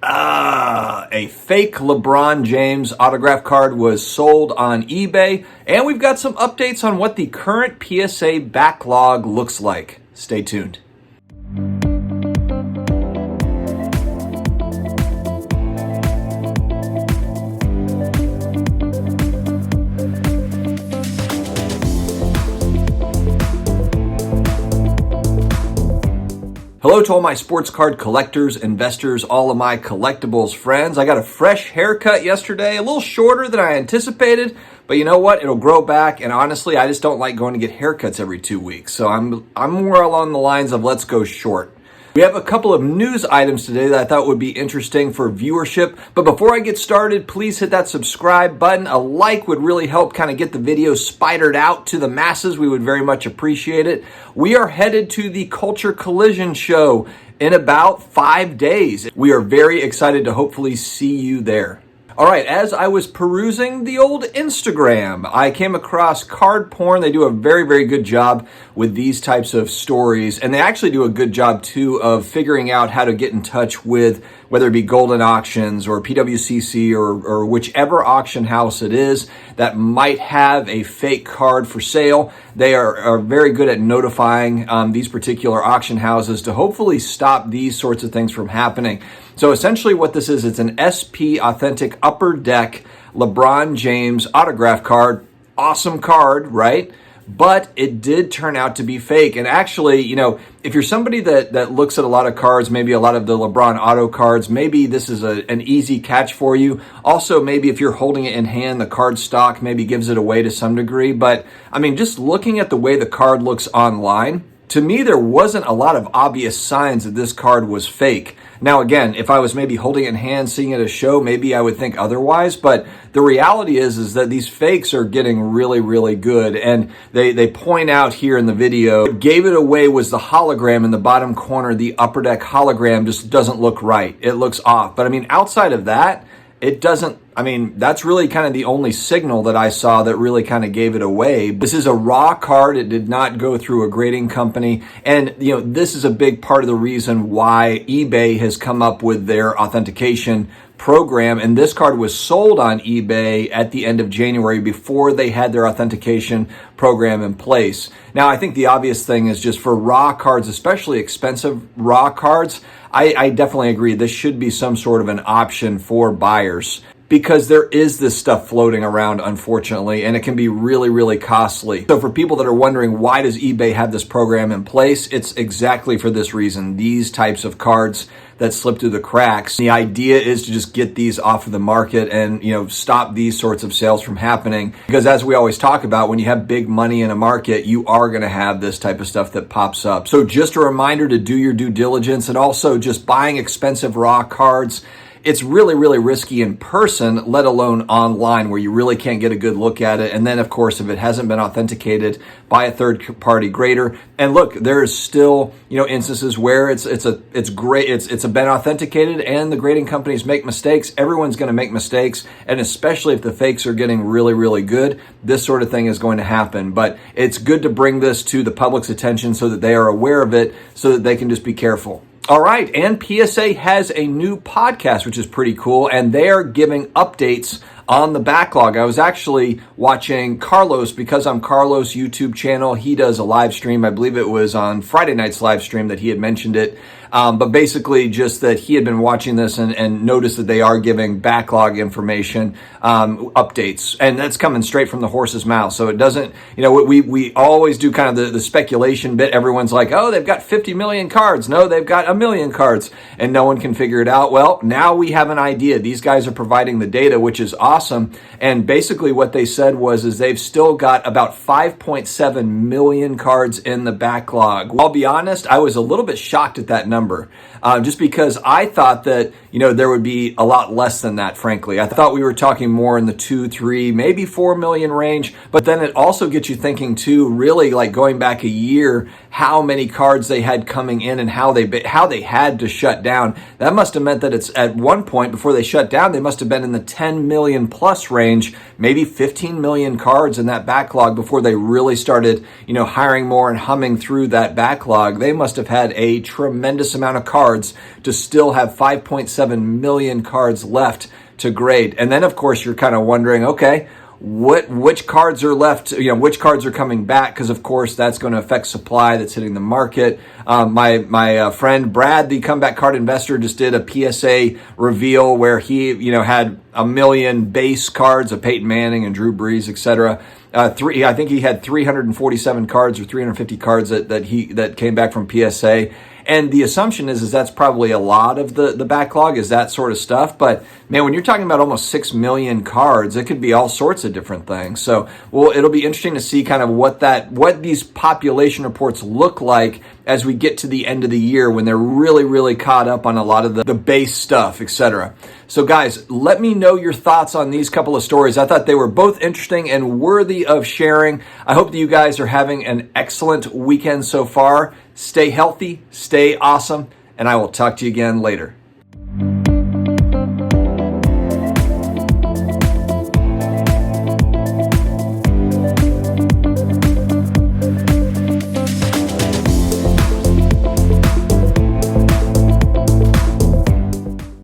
A fake LeBron James autograph card was sold on eBay, and we've got some updates on what the current PSA backlog looks like. Stay tuned. Hello to all my sports card collectors, investors, all of my collectibles friends. I got a fresh haircut yesterday, a little shorter than I anticipated, but you know what? It'll grow back, and honestly, I just don't like going to get haircuts every 2 weeks. So I'm more along the lines of let's go short. We have a couple of news items today that I thought would be interesting for viewership. But before I get started, please hit that subscribe button. A like would really help kind of get the video spidered out to the masses. We would very much appreciate it. We are headed to the Culture Collision show in about 5 days. We are very excited to hopefully see you there. All right, as I was perusing the old Instagram, I came across Card Porn. They do a very, very good job with these types of stories, and they actually do a good job, too, of figuring out how to get in touch with, whether it be Golden Auctions or PWCC or whichever auction house it is that might have a fake card for sale. They are very good at notifying these particular auction houses to hopefully stop these sorts of things from happening. So essentially what this is, it's an SP Authentic Upper Deck LeBron James autograph card. Awesome card, right? But it did turn out to be fake. And actually, you know, if you're somebody that looks at a lot of cards, maybe a lot of the LeBron auto cards, maybe this is an easy catch for you. Also, maybe if you're holding it in hand, the card stock maybe gives it away to some degree. But I mean, just looking at the way the card looks online, to me, there wasn't a lot of obvious signs that this card was fake. Now, again, if I was maybe holding it in hand, seeing it at a show, maybe I would think otherwise. But the reality is that these fakes are getting really, really good. And they point out here in the video, what gave it away was the hologram in the bottom corner. The Upper Deck hologram just doesn't look right. It looks off. But I mean, outside of that, it doesn't, I mean, that's really kind of the only signal that I saw that really kind of gave it away. This is a raw card. It did not go through a grading company. And, you know, this is a big part of the reason why eBay has come up with their authentication program. And this card was sold on eBay at the end of January before they had their authentication program in place. Now, I think the obvious thing is just for raw cards, especially expensive raw cards, I definitely agree. This should be some sort of an option for buyers, because there is this stuff floating around, unfortunately, and it can be really, really costly. So for people that are wondering, why does eBay have this program in place? It's exactly for this reason. These types of cards that slip through the cracks. The idea is to just get these off of the market and, you know, stop these sorts of sales from happening. Because as we always talk about, when you have big money in a market, you are going to have this type of stuff that pops up. So just a reminder to do your due diligence, and also just buying expensive raw cards. It's really, really risky in person, let alone online, where you really can't get a good look at it. And then, of course, if it hasn't been authenticated by a third-party grader, and look, there's still, you know, instances where it's been authenticated, and the grading companies make mistakes. Everyone's going to make mistakes, and especially if the fakes are getting really, really good, this sort of thing is going to happen. But it's good to bring this to the public's attention so that they are aware of it, so that they can just be careful. All right, and PSA has a new podcast, which is pretty cool, and they are giving updates on the backlog. I was actually watching Carlos, because I'm Carlos' YouTube channel. He does a live stream. I believe it was on Friday night's live stream that he had mentioned it. But basically just that he had been watching this and noticed that they are giving backlog information, updates. And that's coming straight from the horse's mouth. So it doesn't, you know, we always do kind of the speculation bit. Everyone's like, oh, they've got 50 million cards. No, they've got 1 million cards. And no one can figure it out. Well, now we have an idea. These guys are providing the data, which is awesome. And basically what they said is they've still got about 5.7 million cards in the backlog. I'll be honest, I was a little bit shocked at that number. Just because I thought that, you know, there would be a lot less than that, frankly. I thought we were talking more in the 2, 3, maybe 4 million range. But then it also gets you thinking, too, really like going back a year, how many cards they had coming in and how they had to shut down. That must have meant that it's at one point before they shut down, they must have been in the 10 million plus range, maybe 15 million cards in that backlog before they really started, you know, hiring more and humming through that backlog. They must have had a tremendous amount of cards to still have 5.7 147 million cards left to grade. And then, of course, you're kind of wondering, okay, which cards are left, which cards are coming back, because of course that's going to affect supply that's hitting the market. My friend Brad, the comeback card investor, just did a PSA reveal where he had 1 million base cards of Peyton Manning and Drew Brees, etc. I think he had 347 cards or 350 cards that came back from PSA. And the assumption is that's probably a lot of the backlog is that sort of stuff. But man, when you're talking about almost 6 million cards, it could be all sorts of different things. So, it'll be interesting to see kind of what these population reports look like as we get to the end of the year when they're really, really caught up on a lot of the base stuff, etc. So guys, let me know your thoughts on these couple of stories. I thought they were both interesting and worthy of sharing. I hope that you guys are having an excellent weekend so far. Stay healthy, stay awesome, and I will talk to you again later.